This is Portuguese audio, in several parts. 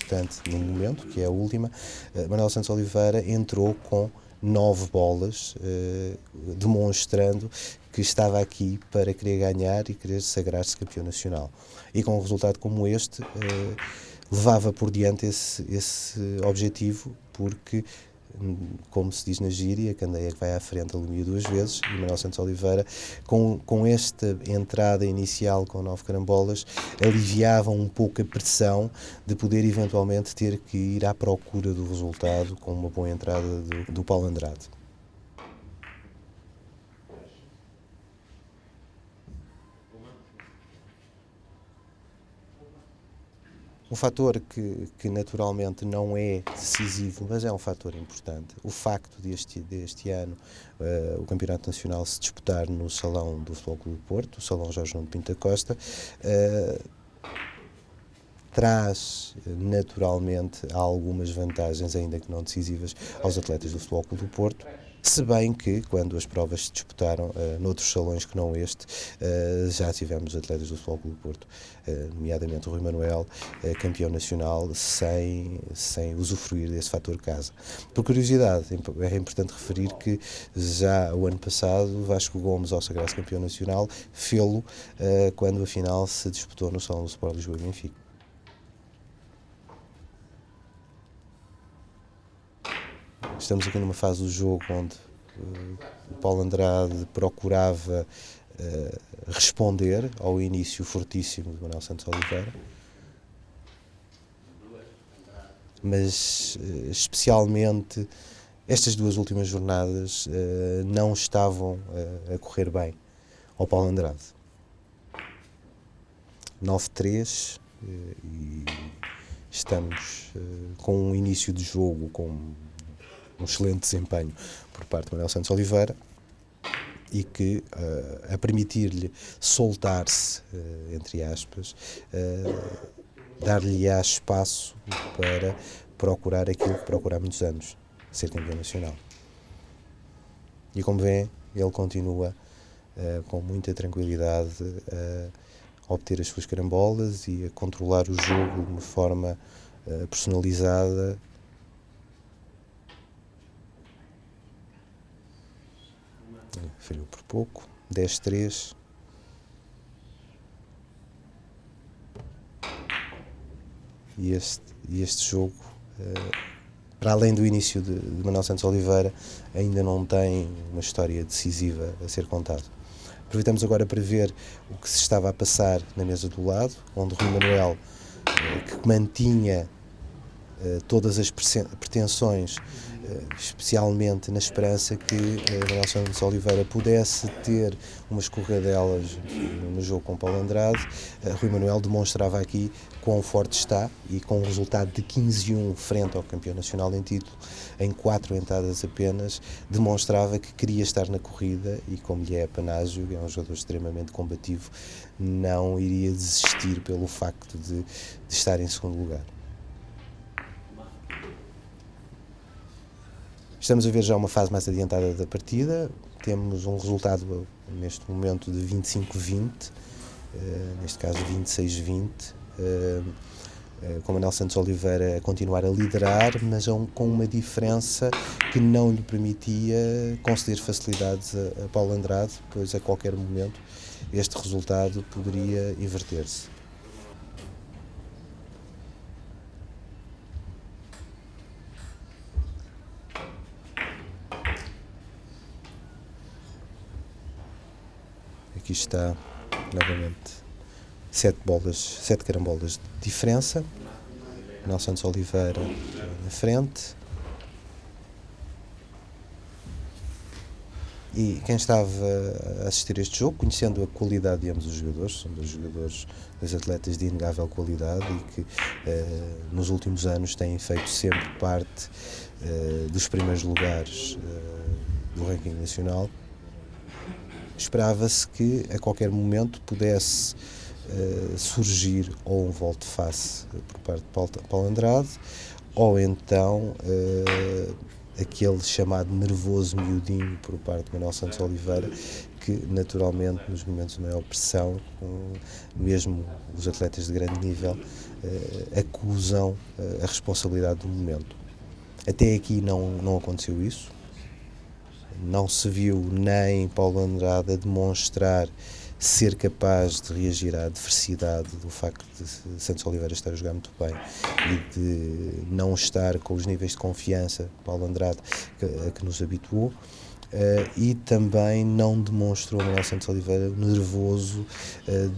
importante no momento, que é a última, Manuel Santos Oliveira entrou com 9 bolas, demonstrando que estava aqui para querer ganhar e querer sagrar-se campeão nacional. E com um resultado como este, levava por diante esse objetivo, porque, como se diz na gíria, a candeia que vai à frente alumia 2 vezes, e Manuel Santos Oliveira, com esta entrada inicial com 9 carambolas, aliviava um pouco a pressão de poder eventualmente ter que ir à procura do resultado com uma boa entrada do Paulo Andrade. Um fator que naturalmente não é decisivo, mas é um fator importante. O facto deste ano o Campeonato Nacional se disputar no Salão do Futebol Clube do Porto, o Salão Jorge Nuno Pinto da Costa, traz naturalmente algumas vantagens, ainda que não decisivas, aos atletas do Futebol Clube do Porto. Se bem que, quando as provas se disputaram noutros salões que não este, já tivemos atletas do Futebol Clube do Porto, nomeadamente o Rui Manuel, campeão nacional, sem usufruir desse fator casa. Por curiosidade, é importante referir que já o ano passado Vasco Gomes, ao sagrar-se campeão nacional, fê-lo quando a final se disputou no Salão do Sport Lisboa e Benfica. Estamos aqui numa fase do jogo onde o Paulo Andrade procurava responder ao início fortíssimo de Manuel Santos Oliveira, mas especialmente estas 2 últimas jornadas não estavam a correr bem ao Paulo Andrade. 9-3 e estamos com um início de jogo com um excelente desempenho por parte de Manuel Santos Oliveira e que, a permitir-lhe soltar-se, entre aspas, dar-lhe espaço para procurar aquilo que procura há muitos anos, ser campeão nacional. E como vêem, ele continua com muita tranquilidade a obter as suas carambolas e a controlar o jogo de uma forma personalizada. Falhou por pouco, 10-3. E este jogo, para além do início de Manuel Santos Oliveira, ainda não tem uma história decisiva a ser contada. Aproveitamos agora para ver o que se estava a passar na mesa do lado, onde Rui Manuel, que mantinha todas as pretensões, especialmente na esperança que Manuel Santos Oliveira pudesse ter umas corredelas no jogo com Paulo Andrade, Rui Manuel demonstrava aqui quão forte está, e com um resultado de 15-1 frente ao campeão nacional em título, em 4 entradas apenas, demonstrava que queria estar na corrida e, como lhe é apanágio, é um jogador extremamente combativo, não iria desistir pelo facto de estar em segundo lugar. Estamos a ver já uma fase mais adiantada da partida, temos um resultado neste momento de 25-20, neste caso 26-20, com Manuel Santos Oliveira a continuar a liderar, mas com uma diferença que não lhe permitia conceder facilidades a Paulo Andrade, pois a qualquer momento este resultado poderia inverter-se. Aqui está, novamente, 7 carambolas de diferença. Manuel Santos Oliveira na frente. E quem estava a assistir a este jogo, conhecendo a qualidade de ambos os jogadores, são dois atletas de inegável qualidade e que nos últimos anos têm feito sempre parte dos primeiros lugares do ranking nacional, esperava-se que a qualquer momento pudesse surgir ou um volte-face por parte de Paulo Andrade, ou então aquele chamado nervoso miudinho por parte de Manuel Santos Oliveira, que naturalmente nos momentos de maior pressão, mesmo os atletas de grande nível, acusam a responsabilidade do momento. Até aqui não aconteceu isso, não se viu nem Paulo Andrade a demonstrar ser capaz de reagir à adversidade do facto de Santos Oliveira estar a jogar muito bem e de não estar com os níveis de confiança Paulo Andrade a que nos habituou, e também não demonstrou Manuel Santos Oliveira nervoso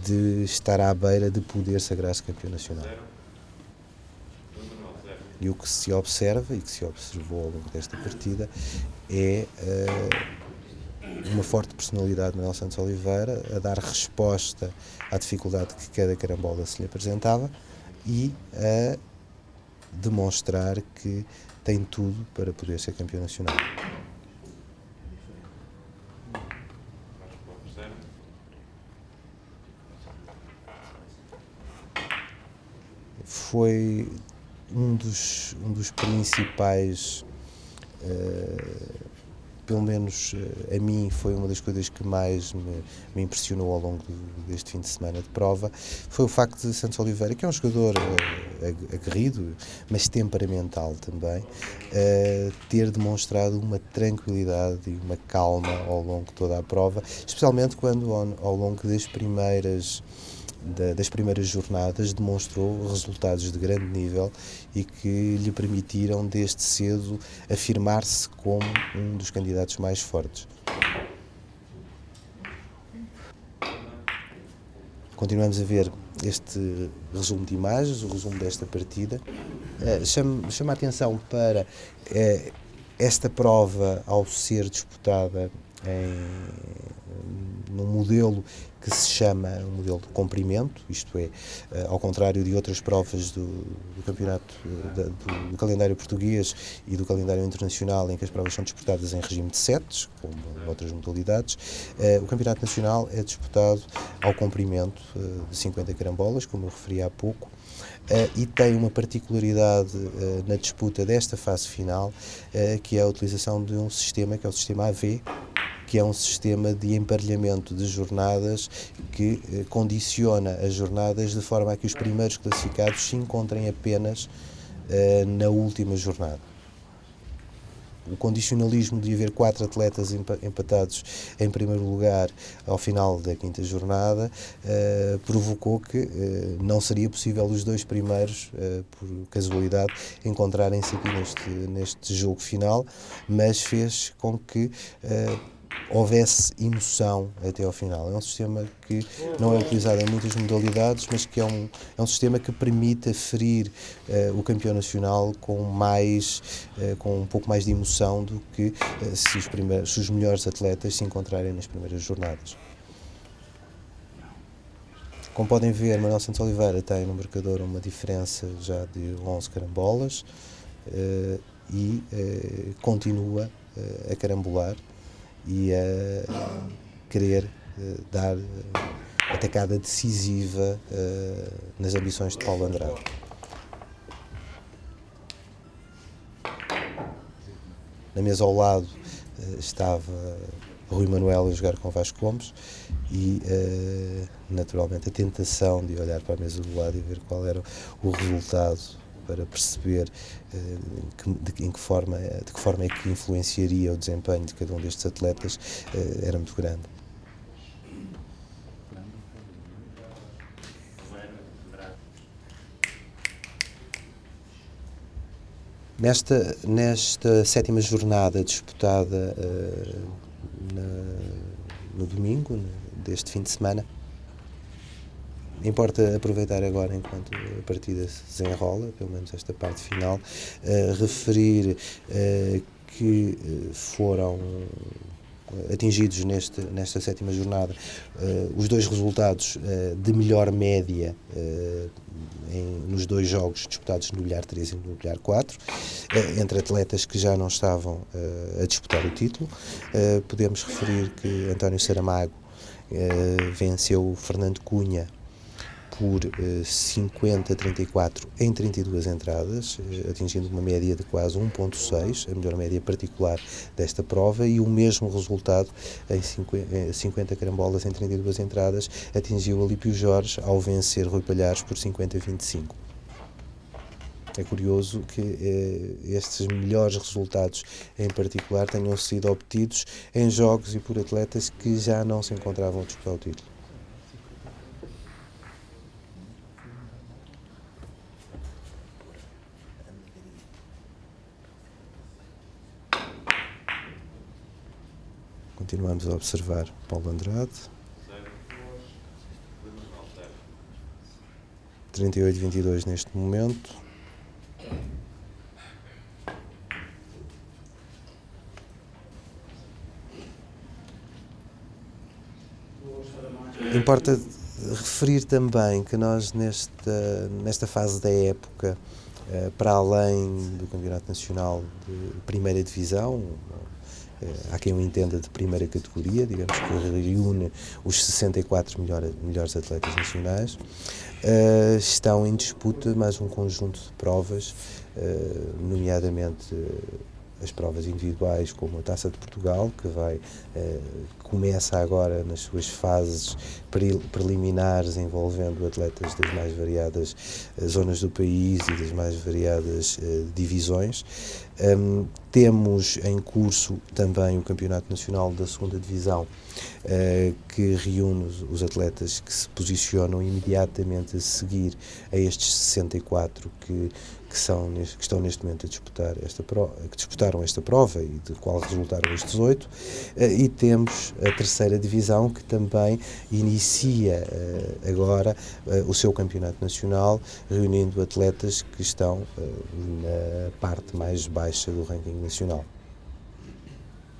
de estar à beira de poder sagrar-se campeão nacional. E o que se observa e que se observou ao longo desta partida é uma forte personalidade de Manuel Santos Oliveira a dar resposta à dificuldade que cada carambola se lhe apresentava e a demonstrar que tem tudo para poder ser campeão nacional. Foi um dos principais, pelo menos a mim, foi uma das coisas que mais me impressionou ao longo deste fim de semana de prova, foi o facto de Santos Oliveira, que é um jogador aguerrido, mas temperamental também, ter demonstrado uma tranquilidade e uma calma ao longo de toda a prova, especialmente quando ao longo das primeiras jornadas demonstrou resultados de grande nível e que lhe permitiram desde cedo afirmar-se como um dos candidatos mais fortes. Continuamos a ver este resumo de imagens, o resumo desta partida. Chama a atenção para esta prova, ao ser disputada num modelo que se chama um modelo de comprimento, isto é, ao contrário de outras provas do campeonato, do calendário português e do calendário internacional, em que as provas são disputadas em regime de setes, como outras modalidades, o campeonato nacional é disputado ao comprimento de 50 carambolas, como eu referi há pouco, e tem uma particularidade na disputa desta fase final, que é a utilização de um sistema, que é o sistema AV, que é um sistema de emparelhamento de jornadas que condiciona as jornadas de forma a que os primeiros classificados se encontrem apenas na última jornada. O condicionalismo de haver 4 atletas empatados em primeiro lugar ao final da 5ª jornada provocou que não seria possível os 2 primeiros, por casualidade, encontrarem-se aqui neste jogo final, mas fez com que houvesse emoção até ao final. É um sistema que não é utilizado em muitas modalidades, mas que é um sistema que permite aferir o campeão nacional com um pouco mais de emoção do que se os melhores atletas se encontrarem nas primeiras jornadas. Como podem ver, Manuel Santos Oliveira tem no marcador uma diferença já de 11 carambolas e continua a carambolar e a querer dar a tacada decisiva nas ambições de Paulo Andrade. Na mesa ao lado estava Rui Manuel a jogar com Vasco Gomes e naturalmente a tentação de olhar para a mesa do lado e ver qual era o resultado para perceber de que forma é que influenciaria o desempenho de cada um destes atletas era muito grande. Nesta 7ª jornada disputada no domingo deste fim de semana, importa aproveitar agora, enquanto a partida se desenrola, pelo menos esta parte final, referir que foram atingidos nesta 7ª jornada os 2 resultados de melhor média nos 2 jogos disputados no bilhar 3 e no bilhar 4, entre atletas que já não estavam a disputar o título. Podemos referir que António Saramago venceu Fernando Cunha por 50-34 em 32 entradas, atingindo uma média de quase 1.6, a melhor média particular desta prova, e o mesmo resultado em 50 carambolas em 32 entradas atingiu Alípio Jorge ao vencer Rui Palhares por 50-25. É curioso que estes melhores resultados, em particular, tenham sido obtidos em jogos e por atletas que já não se encontravam a disputar o título. Continuamos a observar Paulo Andrade. 38-22 neste momento. Importa referir também que nós nesta fase da época, para além do Campeonato Nacional de Primeira Divisão, há quem o entenda de primeira categoria, digamos que reúne os 64 melhores atletas nacionais, estão em disputa mais um conjunto de provas, nomeadamente as provas individuais, como a Taça de Portugal, que começa agora nas suas fases preliminares, envolvendo atletas das mais variadas zonas do país e das mais variadas divisões. Temos em curso também o Campeonato Nacional da Segunda Divisão, que reúne os atletas que se posicionam imediatamente a seguir a estes 64 que estão neste momento a disputar que disputaram esta prova e de qual resultaram estes 8, e temos a terceira divisão, que também inicia agora o seu campeonato nacional, reunindo atletas que estão na parte mais baixa do ranking nacional.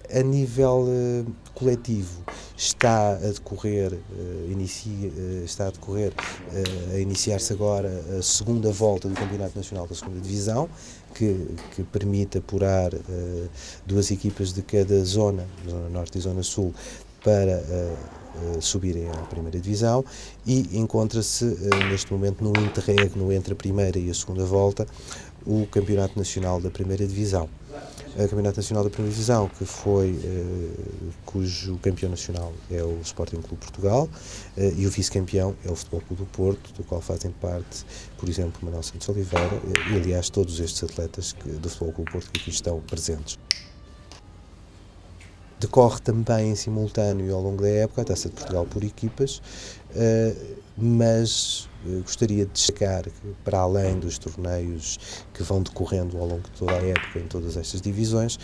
A nível coletivo, está a iniciar-se agora a segunda volta do Campeonato Nacional da Segunda Divisão, que permite apurar duas equipas de cada zona Norte e Zona Sul, para subirem à Primeira Divisão, e encontra-se neste momento no interregno entre a primeira e a segunda volta o Campeonato Nacional da Primeira Divisão. O Campeonato Nacional da Primeira Divisão, cujo campeão nacional é o Sporting Clube Portugal, e o vice-campeão é o Futebol Clube do Porto, do qual fazem parte, por exemplo, Manuel Santos Oliveira e, aliás, todos estes atletas do Futebol Clube do Porto que aqui estão presentes. Decorre também em simultâneo e ao longo da época a Taça de Portugal por equipas, mas gostaria de destacar que, para além dos torneios que vão decorrendo ao longo de toda a época em todas estas divisões,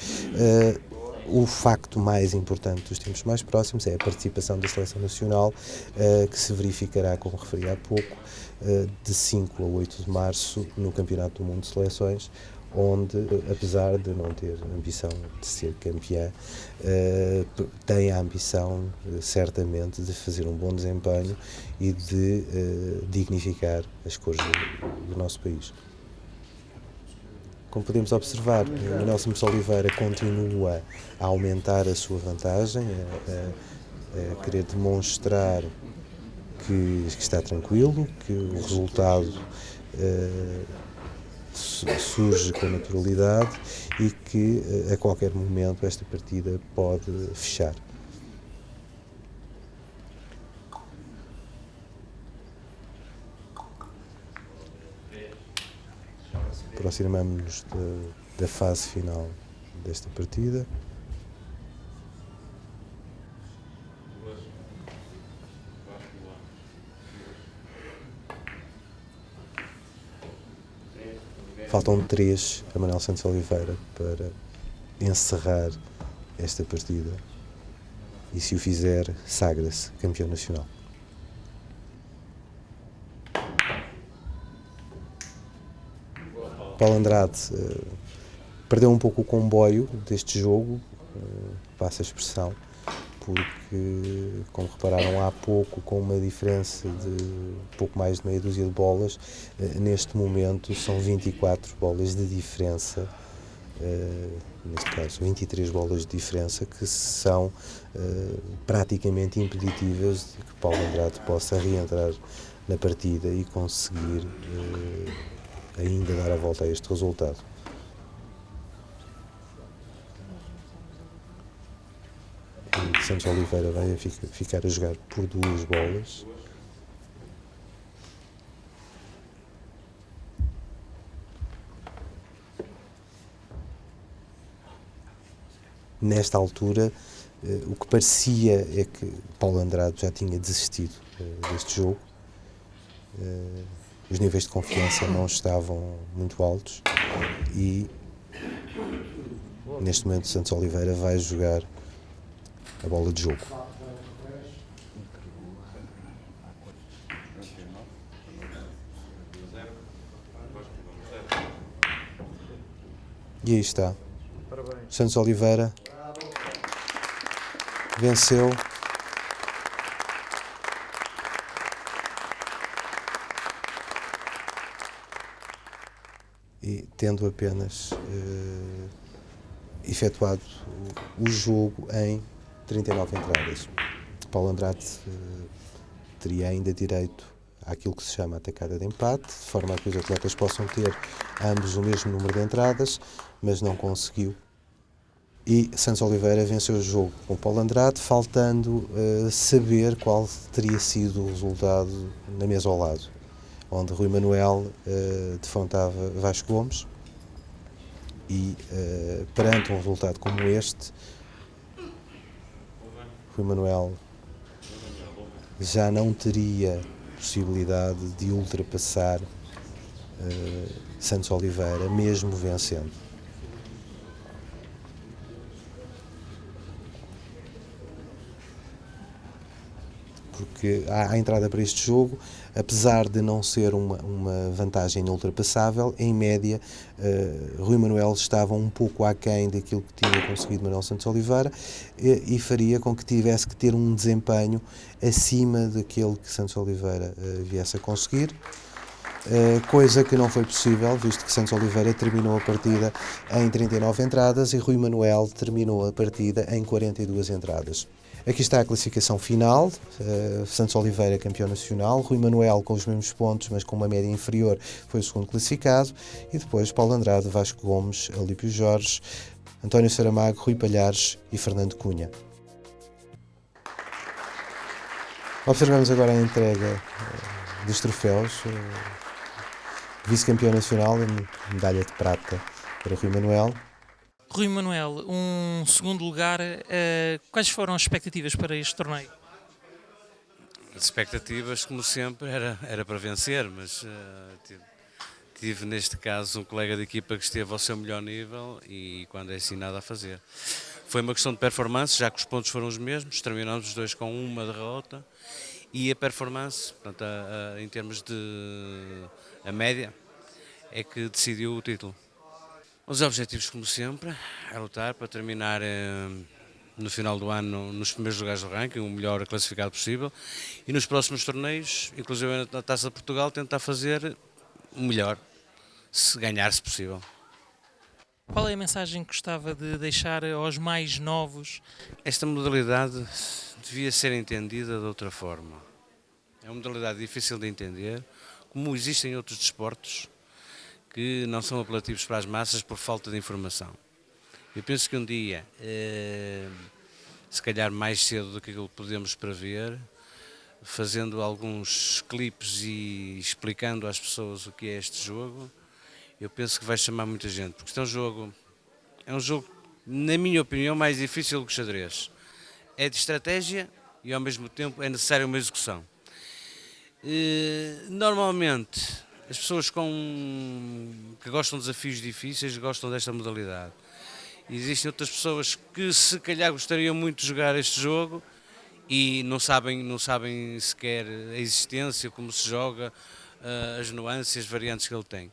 o facto mais importante dos tempos mais próximos é a participação da Seleção Nacional, que se verificará, como referi há pouco, de 5 a 8 de março no Campeonato do Mundo de Seleções, onde, apesar de não ter ambição de ser campeã, tem a ambição, certamente, de fazer um bom desempenho e de dignificar as cores do nosso país. Como podemos observar, Manuel Santos Oliveira continua a aumentar a sua vantagem, a querer demonstrar que está tranquilo, que o resultado surge com naturalidade e que a qualquer momento esta partida pode fechar. Aproximamos-nos da fase final desta partida. Faltam 3 a Manuel Santos Oliveira para encerrar esta partida, e se o fizer, sagra-se campeão nacional. Paulo Andrade perdeu um pouco o comboio deste jogo, passa a expressão, porque, como repararam há pouco, com uma diferença de pouco mais de meia dúzia de bolas, neste momento são 24 bolas de diferença, neste caso 23 bolas de diferença, que são praticamente impeditivas de que Paulo Andrade possa reentrar na partida e conseguir ainda dar a volta a este resultado. E Santos Oliveira vai ficar a jogar por 2 bolas. Nesta altura, o que parecia é que Paulo Andrade já tinha desistido deste jogo. Os níveis de confiança não estavam muito altos e neste momento Santos Oliveira vai jogar a bola de jogo. E aí está. Santos Oliveira venceu e tendo apenas efetuado o jogo em 39 entradas. Paulo Andrade teria ainda direito àquilo que se chama a tacada de empate, de forma a que os atletas possam ter ambos o mesmo número de entradas, mas não conseguiu. E Santos Oliveira venceu o jogo com Paulo Andrade, faltando saber qual teria sido o resultado na mesa ao lado, onde Rui Manuel defrontava Vasco Gomes e perante um resultado como este, Rui Manuel já não teria possibilidade de ultrapassar Santos Oliveira, mesmo vencendo. Porque a entrada para este jogo, apesar de não ser uma vantagem ultrapassável, em média, Rui Manuel estava um pouco aquém daquilo que tinha conseguido Manuel Santos Oliveira e faria com que tivesse que ter um desempenho acima daquele que Santos Oliveira viesse a conseguir. Coisa que não foi possível, visto que Santos Oliveira terminou a partida em 39 entradas e Rui Manuel terminou a partida em 42 entradas. Aqui está a classificação final, Santos Oliveira campeão nacional, Rui Manuel com os mesmos pontos, mas com uma média inferior, foi o segundo classificado, e depois Paulo Andrade, Vasco Gomes, Alípio Jorge, António Saramago, Rui Palhares e Fernando Cunha. Observamos agora a entrega dos troféus. Vice-campeão nacional, medalha de prata para Rui Manuel. Rui Manuel, um segundo lugar, quais foram as expectativas para este torneio? As expectativas, como sempre, era para vencer, mas tive neste caso um colega de equipa que esteve ao seu melhor nível e quando é assim nada a fazer. Foi uma questão de performance, já que os pontos foram os mesmos, terminamos os dois com uma derrota e a performance, portanto, em termos de a média, é que decidiu o título. Os objetivos, como sempre, é lutar para terminar no final do ano nos primeiros lugares do ranking, o melhor classificado possível, e nos próximos torneios, inclusive na Taça de Portugal, tentar fazer o melhor, se ganhar, se possível. Qual é a mensagem que gostava de deixar aos mais novos? Esta modalidade devia ser entendida de outra forma. É uma modalidade difícil de entender, como existem outros desportos que não são apelativos para as massas por falta de informação. Eu penso que um dia, se calhar mais cedo do que aquilo que podemos prever, fazendo alguns clipes e explicando às pessoas o que é este jogo, eu penso que vai chamar muita gente, porque este é um jogo, na minha opinião, mais difícil do que o xadrez. É de estratégia e ao mesmo tempo é necessária uma execução. Normalmente, as pessoas que gostam de desafios difíceis gostam desta modalidade. Existem outras pessoas que se calhar gostariam muito de jogar este jogo e não sabem sequer a existência, como se joga, as nuances, as variantes que ele tem.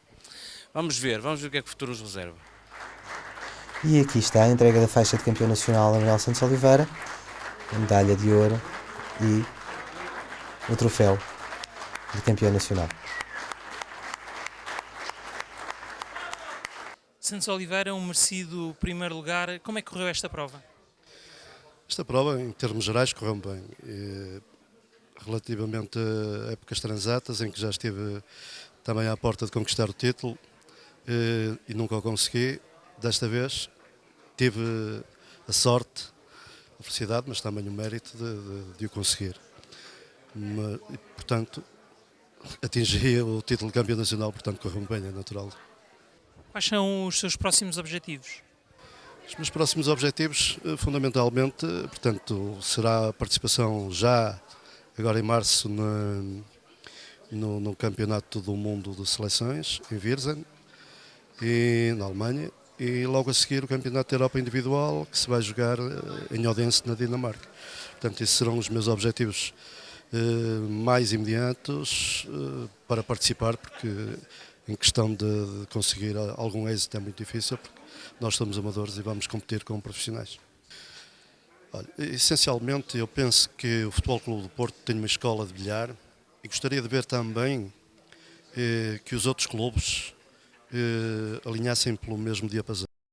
Vamos ver o que é que o futuro nos reserva. E aqui está a entrega da faixa de campeão nacional a Manuel Santos Oliveira, a medalha de ouro e o troféu de campeão nacional. Santos Oliveira, um merecido primeiro lugar. Como é que correu esta prova? Esta prova, em termos gerais, correu bem. relativamente a épocas transatas, em que já estive também à porta de conquistar o título e nunca o consegui. Desta vez tive a sorte, a felicidade, mas também o mérito de o conseguir. E, portanto, atingi o título de campeão nacional, portanto correu bem, é natural. Quais são os seus próximos objetivos? Os meus próximos objetivos, fundamentalmente, portanto, será a participação já agora em março no Campeonato do Mundo de Seleções, em Viersen, e na Alemanha, e logo a seguir o Campeonato da Europa Individual, que se vai jogar em Odense, na Dinamarca. Portanto, esses serão os meus objetivos mais imediatos para participar, porque em questão de conseguir algum êxito é muito difícil, porque nós somos amadores e vamos competir com profissionais. Olha, essencialmente, eu penso que o Futebol Clube do Porto tem uma escola de bilhar e gostaria de ver também que os outros clubes alinhassem pelo mesmo diapasão.